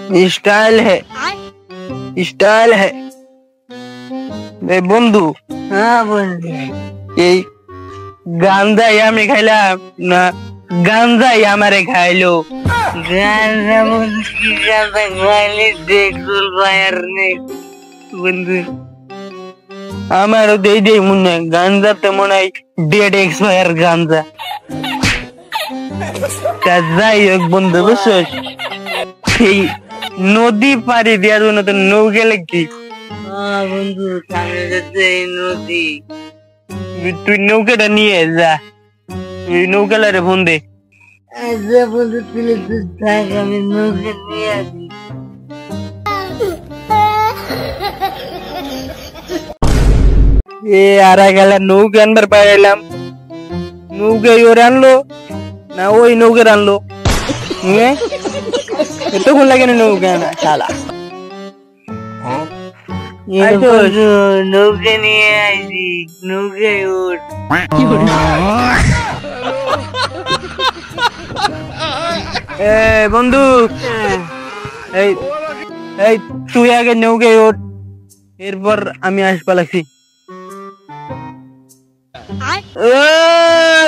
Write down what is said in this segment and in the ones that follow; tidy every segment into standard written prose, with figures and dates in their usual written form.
Style है style है बंधु। हाँ बंधु गांजा हमें खाइला ना गांजा हमारे खाइलो गांजा मुझकी गांजा खाइले देख सुल फायर ने बंधु हमारो दे दे मुन्ने गांजा तो मनाई डेट एक्सपायर गांजा যাই হোক বন্ধু বুঝছিস এই নদী পাড়ি দেওয়ার জন্য তো নৌকা লাগছি। বন্ধু সামনে যাচ্ছে নদী, তুই নৌকাটা নিয়ে যা, এই নৌকালারে ফোন দে। আচ্ছা বন্ধু তুই থাক, আমি নৌকা নিয়ে আসি। আর গেলা নৌকা আনবার পাইলাম, নৌকা ওর আনলো না ওই নৌকার আনলো, এতক্ষণ লাগে না নৌকা আনা শালা। নৌকা নিয়ে আসি, নৌকায় ওঠ। বন্ধু এই এই তুই আগে নৌকায় ওঠ, এরপর আমি আসবা লাগছি।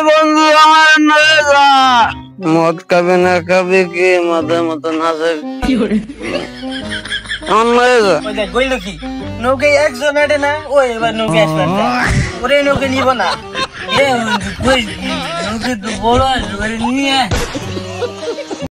বন্ধু আমার নৌকা মদ খাবে না খাবে কে মাথা মতো নাচে আমার নৌকা কইল কি নৌকায় একজন আটে না, ওই এবার নৌকা আসবার ওরে নৌকা নিব না, নৌকা তো বড় আসবে নিয়ে